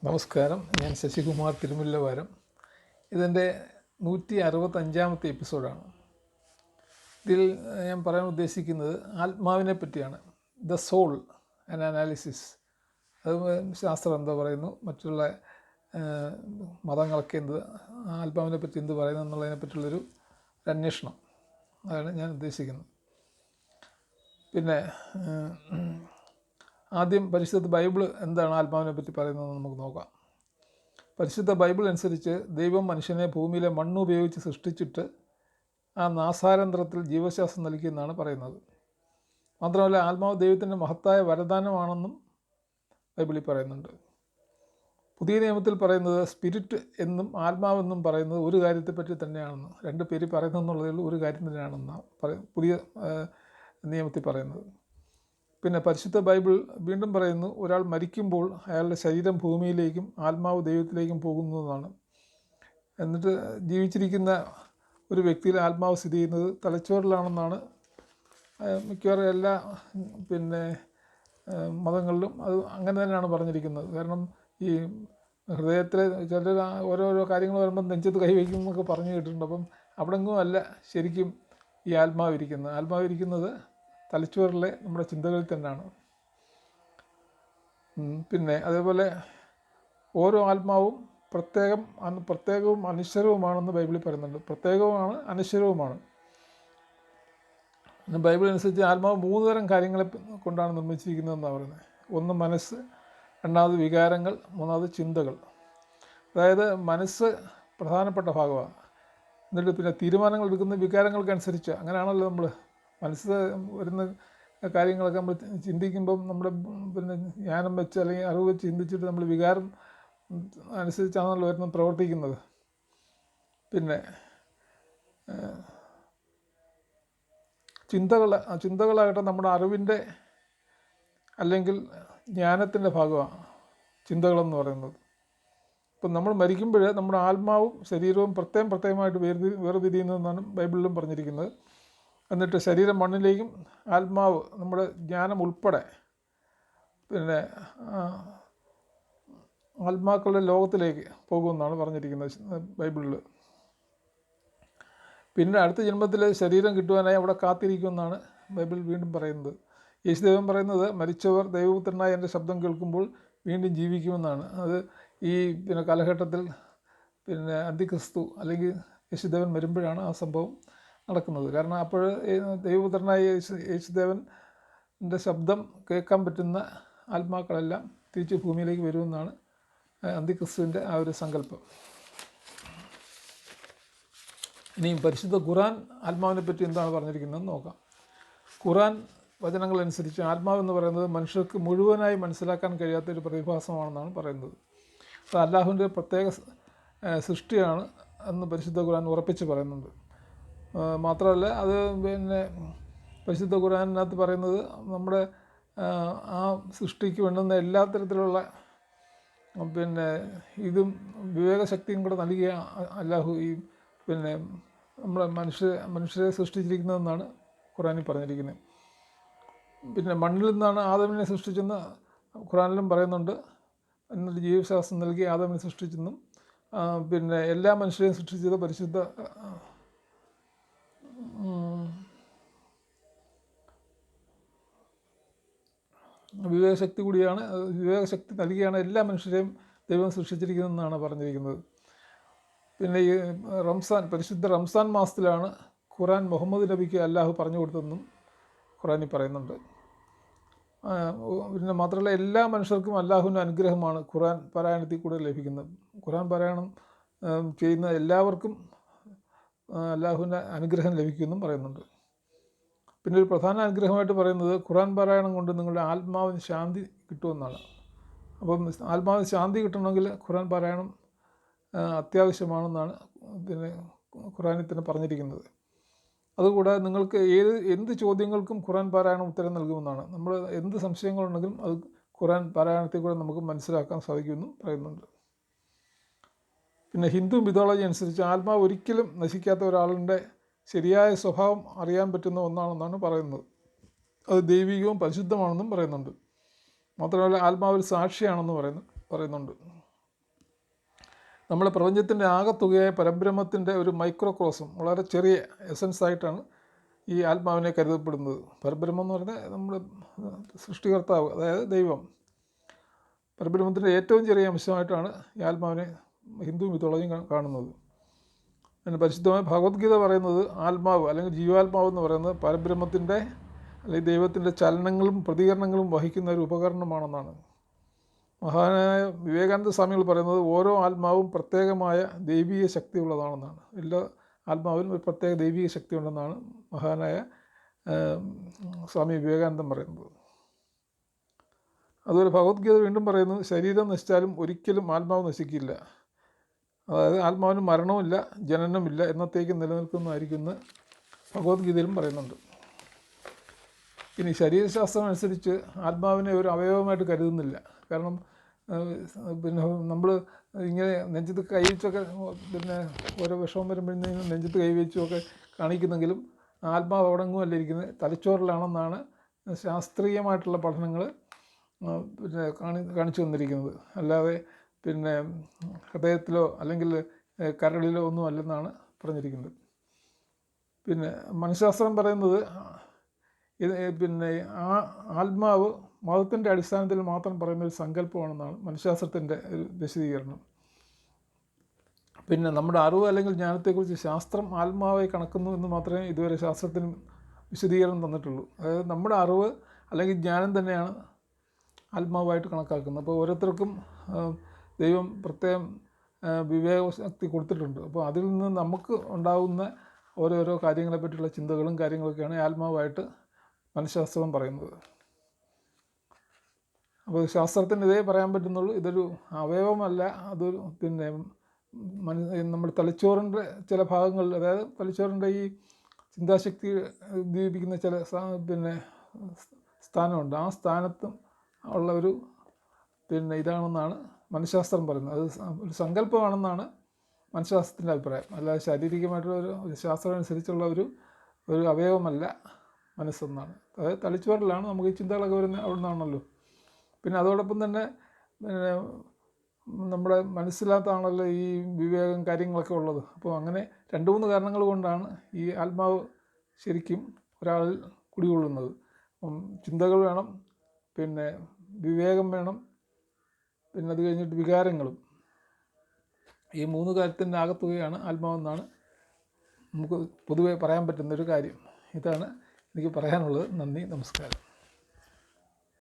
നമസ്കാരം, ഞാൻ ശശികുമാർ തിരുമുല്ലവാരം. ഇതിൻ്റെ 165-ാമത്തെ എപ്പിസോഡാണ്. ഇതിൽ ഞാൻ പറയാൻ ഉദ്ദേശിക്കുന്നത് ആത്മാവിനെ പറ്റിയാണ്. The soul and analysis. അത് ശാസ്ത്രം എന്താ പറയുന്നു, മറ്റുള്ള മതങ്ങളൊക്കെ ആത്മാവിനെ പറ്റി എന്ത് പറയുന്നു എന്നുള്ളതിനെ പറ്റിയുള്ളൊരു അന്വേഷണം. അതാണ് ഞാൻ ഉദ്ദേശിക്കുന്നത്. പിന്നെ ആദ്യം പരിശുദ്ധ ബൈബിൾ എന്താണ് ആത്മാവിനെ പറ്റി പറയുന്നതെന്ന് നമുക്ക് നോക്കാം. പരിശുദ്ധ ബൈബിൾ അനുസരിച്ച് ദൈവം മനുഷ്യനെ ഭൂമിയിലെ മണ്ണ് ഉപയോഗിച്ച് സൃഷ്ടിച്ചിട്ട് ആ നാസാരന്ധ്രത്തിൽ ജീവശ്വാസം നൽകിയെന്നാണ് പറയുന്നത്. മാത്രമല്ല, ആത്മാവ് ദൈവത്തിൻ്റെ മഹത്തായ വരദാനമാണെന്നും ബൈബിളിൽ പറയുന്നുണ്ട്. പുതിയ നിയമത്തിൽ പറയുന്നത് സ്പിരിറ്റ് എന്നും ആത്മാവെന്നും പറയുന്നത് ഒരു കാര്യത്തെപ്പറ്റി തന്നെയാണെന്ന്, രണ്ട് പേര് പറയുന്നതെന്നുള്ളതിൽ ഒരു കാര്യം തന്നെയാണെന്നാണ് പുതിയ നിയമത്തിൽ പറയുന്നത്. പിന്നെ പരിശുദ്ധ ബൈബിൾ വീണ്ടും പറയുന്നു, ഒരാൾ മരിക്കുമ്പോൾ അയാളുടെ ശരീരം ഭൂമിയിലേക്കും ആത്മാവ് ദൈവത്തിലേക്കും പോകുന്നതാണ്. എന്നിട്ട് ജീവിച്ചിരിക്കുന്ന ഒരു വ്യക്തിയിൽ ആത്മാവ് സ്ഥിതി ചെയ്യുന്നത് തലച്ചോറിലാണെന്നാണ് മിക്കവാറും എല്ലാ മതങ്ങളിലും അത് അങ്ങനെ തന്നെയാണ് പറഞ്ഞിരിക്കുന്നത്. കാരണം ഈ ഹൃദയത്തിൽ ചിലർ ഓരോരോ കാര്യങ്ങൾ വരുമ്പം നെഞ്ചത്ത് കൈവയ്ക്കും എന്നൊക്കെ പറഞ്ഞു കേട്ടിട്ടുണ്ട്. അപ്പം അവിടെങ്ങും അല്ല ശരിക്കും ഈ ആത്മാവിരിക്കുന്നത് തലച്ചോറിലെ നമ്മുടെ ചിന്തകളിൽ തന്നെയാണ്. പിന്നെ അതേപോലെ ഓരോ ആത്മാവും പ്രത്യേകവും അനശ്വരവുമാണെന്ന് ബൈബിളിൽ പറയുന്നുണ്ട്. പ്രത്യേകവുമാണ്, അനശ്വരവുമാണ്. ബൈബിൾ അനുസരിച്ച് ആത്മാവ് 3 തരം കാര്യങ്ങളെ കൊണ്ടാണ് നിർമ്മിച്ചിരിക്കുന്നതെന്നാണ് പറയുന്നത്. ഒന്ന് മനസ്സ്, രണ്ടാമത് വികാരങ്ങൾ, മൂന്നാമത് ചിന്തകൾ. അതായത് മനസ്സ് പ്രധാനപ്പെട്ട ഭാഗമാണ്. എന്നിട്ട് പിന്നെ തീരുമാനങ്ങൾ എടുക്കുന്ന വികാരങ്ങൾക്കനുസരിച്ച്. അങ്ങനെയാണല്ലോ നമ്മൾ മനസ്സ് വരുന്ന കാര്യങ്ങളൊക്കെ നമ്മൾ ചിന്തിക്കുമ്പം നമ്മുടെ ജ്ഞാനം വെച്ച് അല്ലെങ്കിൽ അറിവ് വെച്ച് ചിന്തിച്ചിട്ട് നമ്മൾ വികാരം അനുസരിച്ചാണല്ലോ വരുന്നത് പ്രവർത്തിക്കുന്നത്. പിന്നെ ചിന്തകളാകട്ടെ നമ്മുടെ അറിവിൻ്റെ അല്ലെങ്കിൽ ജ്ഞാനത്തിൻ്റെ ഭാഗമാണ് ചിന്തകളെന്ന് പറയുന്നത്. ഇപ്പം നമ്മൾ മരിക്കുമ്പോൾ നമ്മുടെ ആത്മാവും ശരീരവും പ്രത്യേകമായിട്ട് വേർതിരിയുന്നതെന്നാണ് ബൈബിളിലും പറഞ്ഞിരിക്കുന്നത്. എന്നിട്ട് ശരീരം മണ്ണിലേക്കും ആത്മാവ് നമ്മുടെ ജ്ഞാനം ഉൾപ്പെടെ പിന്നെ ആത്മാക്കളുടെ ലോകത്തിലേക്ക് പോകുമെന്നാണ് പറഞ്ഞിരിക്കുന്നത് ബൈബിളിൽ. പിന്നെ അടുത്ത ജന്മത്തിൽ ശരീരം കിട്ടുവാനായി അവിടെ കാത്തിരിക്കുമെന്നാണ് ബൈബിൾ വീണ്ടും പറയുന്നത്. യേശുദേവൻ പറയുന്നത്, മരിച്ചവർ ദൈവപുത്രനായ എൻ്റെ ശബ്ദം കേൾക്കുമ്പോൾ വീണ്ടും ജീവിക്കുമെന്നാണ്. അത് ഈ കാലഘട്ടത്തിൽ അന്തിക്രിസ്തു അല്ലെങ്കിൽ യേശുദേവൻ വരുമ്പോഴാണ് ആ സംഭവം നടക്കുന്നത്. കാരണം അപ്പോൾ ദൈവപുത്രനായ യേശുദേവൻ്റെ ശബ്ദം കേൾക്കാൻ പറ്റുന്ന ആത്മാക്കളെല്ലാം തിരിച്ച് ഭൂമിയിലേക്ക് വരുമെന്നാണ് അന്തിക്രിസ്തുവിൻ്റെ ആ ഒരു സങ്കല്പം. ഇനിയും പരിശുദ്ധ ഖുർആൻ ആത്മാവിനെ പറ്റി എന്താണ് പറഞ്ഞിരിക്കുന്നതെന്ന് നോക്കാം. ഖുർആൻ വചനങ്ങളനുസരിച്ച് ആത്മാവെന്ന് പറയുന്നത് മനുഷ്യർക്ക് മുഴുവനായി മനസ്സിലാക്കാൻ കഴിയാത്തൊരു പ്രതിഭാസമാണെന്നാണ് പറയുന്നത്. അത് അല്ലാഹുവിൻ്റെ പ്രത്യേക സൃഷ്ടിയാണ് എന്ന് പരിശുദ്ധ ഖുർആൻ ഉറപ്പിച്ച് പറയുന്നുണ്ട്. മാത്രമല്ല, അത് പരിശുദ്ധ ഖുർആനിനകത്ത് പറയുന്നത് നമ്മുടെ ആ സൃഷ്ടിക്ക് വേണ്ടുന്ന എല്ലാ തരത്തിലുള്ള ഇതും വിവേകശക്തിയും കൂടെ നൽകിയ അല്ലാഹു ഈ നമ്മളെ മനുഷ്യരെ സൃഷ്ടിച്ചിരിക്കുന്നതെന്നാണ് ഖുർആനിൽ പറഞ്ഞിരിക്കുന്നത്. പിന്നെ മണ്ണിൽ നിന്നാണ് ആദമിനെ സൃഷ്ടിച്ചെന്ന് ഖുർആനിലും പറയുന്നുണ്ട്. എന്നിട്ട് ജീവശ്വാസം നൽകി ആദമിനെ സൃഷ്ടിച്ചെന്നും എല്ലാ മനുഷ്യരെയും സൃഷ്ടിച്ചത് പരിശുദ്ധ വിവേകശക്തി നൽകിയാണ് എല്ലാ മനുഷ്യരെയും ദൈവം സൃഷ്ടിച്ചിരിക്കുന്നതെന്നാണ് പറഞ്ഞിരിക്കുന്നത്. പിന്നെ ഈ പരിശുദ്ധ റംസാൻ മാസത്തിലാണ് ഖുർആൻ മുഹമ്മദ് നബിക്ക് അല്ലാഹു പറഞ്ഞു കൊടുത്തതെന്നും ഖുർആനിൽ പറയുന്നുണ്ട്. പിന്നെ മാത്രമല്ല, എല്ലാ മനുഷ്യർക്കും അല്ലാഹുവിൻ്റെ അനുഗ്രഹമാണ് ഖുർആൻ പാരായണത്തിൽ കൂടെ ലഭിക്കുന്നത്. ഖുർആൻ പാരായണം ചെയ്യുന്ന എല്ലാവർക്കും അല്ലാഹുവിൻ്റെ അനുഗ്രഹം ലഭിക്കുമെന്നും പറയുന്നുണ്ട്. പിന്നെ ഒരു പ്രധാന അനുഗ്രഹമായിട്ട് പറയുന്നത് ഖുർആൻ പാരായണം കൊണ്ട് നിങ്ങളുടെ ആത്മാവിന് ശാന്തി കിട്ടുമെന്നാണ്. അപ്പം ആത്മാവിന് ശാന്തി കിട്ടണമെങ്കിൽ ഖുർആൻ പാരായണം അത്യാവശ്യമാണെന്നാണ് ഖുർആനിൽ തന്നെ പറഞ്ഞിരിക്കുന്നത്. അതുകൂടാതെ നിങ്ങൾക്ക് എന്ത് ചോദ്യങ്ങൾക്കും ഖുർആൻ പാരായണം ഉത്തരം നൽകുമെന്നാണ്. നമ്മൾ എന്ത് സംശയങ്ങളുണ്ടെങ്കിലും അത് ഖുർആൻ പാരായണത്തിൽ കൂടെ നമുക്ക് മനസ്സിലാക്കാൻ സാധിക്കുമെന്നും പറയുന്നുണ്ട്. പിന്നെ ഹിന്ദു മിഥോളജി അനുസരിച്ച് ആത്മാവ് ഒരിക്കലും നശിക്കാത്ത ഒരാളിൻ്റെ ശരിയായ സ്വഭാവം അറിയാൻ പറ്റുന്ന ഒന്നാണെന്നാണ് പറയുന്നത്. അത് ദൈവികവും പരിശുദ്ധമാണെന്നും പറയുന്നുണ്ട്. മാത്രമല്ല, ആത്മാവിൽ സാക്ഷിയാണെന്ന് പറയുന്നുണ്ട്. നമ്മുടെ പ്രപഞ്ചത്തിൻ്റെ ആകെത്തുകയായ പരബ്രഹ്മത്തിൻ്റെ ഒരു മൈക്രോക്രോസം, വളരെ ചെറിയ എസൻസ് ആയിട്ടാണ് ഈ ആത്മാവിനെ കരുതപ്പെടുന്നത്. പരബ്രഹ്മം എന്ന് പറഞ്ഞാൽ നമ്മുടെ സൃഷ്ടികർത്താവ്, അതായത് ദൈവം. പരബ്രഹ്മത്തിൻ്റെ ഏറ്റവും ചെറിയ അംശമായിട്ടാണ് ഈ ആത്മാവിനെ ഹിന്ദു മിത്തോളജിയും കാണുന്നത്. അതിന് പരിശുദ്ധമായ ഭഗവത്ഗീത പറയുന്നത് ആത്മാവ് അല്ലെങ്കിൽ ജീവാത്മാവ് എന്ന് പറയുന്നത് പരബ്രഹ്മത്തിൻ്റെ അല്ലെങ്കിൽ ദൈവത്തിൻ്റെ ചലനങ്ങളും പ്രതികരണങ്ങളും വഹിക്കുന്ന ഒരു ഉപകരണമാണെന്നാണ്. മഹാനായ വിവേകാനന്ദ സ്വാമികൾ പറയുന്നത് ഓരോ ആത്മാവും പ്രത്യേകമായ ദൈവീക ശക്തി ഉള്ളതാണെന്നാണ്. എല്ലാ ആത്മാവിനും ഒരു പ്രത്യേക ദൈവീക ശക്തി ഉണ്ടെന്നാണ് മഹാനായ സ്വാമി വിവേകാനന്ദൻ പറയുന്നത്. അതുപോലെ ഭഗവത്ഗീത വീണ്ടും പറയുന്നത് ശരീരം നശിച്ചാലും ഒരിക്കലും ആത്മാവ് നശിക്കില്ല. അതായത് ആത്മാവിന് മരണവുമില്ല, ജനനമില്ല, എന്നത്തേക്കും നിലനിൽക്കുന്നതായിരിക്കുമെന്ന് ഭഗവത്ഗീതയിലും പറയുന്നുണ്ട്. ഇനി ശരീരശാസ്ത്രം അനുസരിച്ച് ആത്മാവിനെ ഒരു അവയവമായിട്ട് കരുതുന്നില്ല. കാരണം പിന്നെ നമ്മൾ ഇങ്ങനെ നെഞ്ചത്ത് കൈവച്ചൊക്കെ പിന്നെ ഓരോ വിഷമം വരുമ്പോഴത്തേക്കും നെഞ്ചത്ത് കൈവച്ചുമൊക്കെ കാണിക്കുന്നെങ്കിലും ആത്മാവ് അവിടെങ്ങും അല്ല ഇരിക്കുന്നത്, തലച്ചോറിലാണെന്നാണ് ശാസ്ത്രീയമായിട്ടുള്ള പഠനങ്ങൾ പിന്നെ കാണിച്ചു വന്നിരിക്കുന്നത്. അല്ലാതെ പിന്നെ ഹൃദയത്തിലോ അല്ലെങ്കിൽ കരളിലോ ഒന്നും അല്ലെന്നാണ് പറഞ്ഞിരിക്കുന്നത്. പിന്നെ മനഃശാസ്ത്രം പറയുന്നത് ഇത് പിന്നെ ആ ആത്മാവ് മതത്തിൻ്റെ അടിസ്ഥാനത്തിൽ മാത്രം പറയുന്ന ഒരു സങ്കല്പമാണെന്നാണ് മനഃശാസ്ത്രത്തിൻ്റെ ഒരു വിശദീകരണം. പിന്നെ നമ്മുടെ അറിവ് അല്ലെങ്കിൽ ജ്ഞാനത്തെക്കുറിച്ച് ശാസ്ത്രം ആത്മാവായി കണക്കുന്നു എന്ന് മാത്രമേ ഇതുവരെ ശാസ്ത്രത്തിന് വിശദീകരണം തന്നിട്ടുള്ളൂ. അതായത് നമ്മുടെ അറിവ് അല്ലെങ്കിൽ ജ്ഞാനം തന്നെയാണ് ആത്മാവായിട്ട് കണക്കാക്കുന്നത്. അപ്പോൾ ഓരോരുത്തർക്കും ദൈവം പ്രത്യേകം വിവേകശക്തി കൊടുത്തിട്ടുണ്ട്. അപ്പോൾ അതിൽ നിന്ന് നമുക്ക് ഉണ്ടാകുന്ന ഓരോരോ കാര്യങ്ങളെ പറ്റിയുള്ള ചിന്തകളും കാര്യങ്ങളൊക്കെയാണ് ആത്മാവായിട്ട് മനഃശാസ്ത്രം പറയുന്നത്. അപ്പോൾ ശാസ്ത്രത്തിന് ഇതേ പറയാൻ പറ്റുന്നുള്ളൂ, ഇതൊരു അവയവമല്ല, അതൊരു പിന്നെ നമ്മുടെ തലച്ചോറിൻ്റെ ചില ഭാഗങ്ങളിൽ, അതായത് തലച്ചോറിൻ്റെ ഈ ചിന്താശക്തി ഉദ്ദീപിക്കുന്ന ചില പിന്നെ സ്ഥാനമുണ്ട്, ആ സ്ഥാനത്തും ഉള്ള ഒരു പിന്നെ ഇതാണെന്നാണ് മനഃശാസ്ത്രം പറയുന്നത്. അത് ഒരു സങ്കല്പമാണെന്നാണ് മനഃശാസ്ത്രത്തിൻ്റെ അഭിപ്രായം. അല്ലാതെ ശാരീരികമായിട്ടുള്ള ഒരു ശാസ്ത്രം അനുസരിച്ചുള്ള ഒരു അവയവമല്ല മനസ്സെന്നാണ്. അതായത് തലച്ചോറിലാണ് നമുക്ക് ഈ ചിന്തകളൊക്കെ വരുന്നത്, അവിടെ നിന്നാണല്ലോ. പിന്നെ അതോടൊപ്പം തന്നെ പിന്നെ നമ്മുടെ മനസ്സിലാത്താണല്ലോ ഈ വിവേകം കാര്യങ്ങളൊക്കെ ഉള്ളത്. അപ്പോൾ അങ്ങനെ 2-3 കാരണങ്ങൾ കൊണ്ടാണ് ഈ ആത്മാവ് ശരിക്കും ഒരാളിൽ കുടികൊള്ളുന്നത്. ചിന്തകൾ വേണം, പിന്നെ വിവേകം വേണം, പിന്നെ അത് കഴിഞ്ഞിട്ട് വികാരങ്ങളും. ഈ 3 കാര്യത്തിൻ്റെ ആകത്തുകയാണ് ആത്മാവെന്നാണ് നമുക്ക് പൊതുവെ പറയാൻ പറ്റുന്നൊരു കാര്യം. ഇതാണ് എനിക്ക് പറയാനുള്ളത്. നന്ദി, നമസ്കാരം.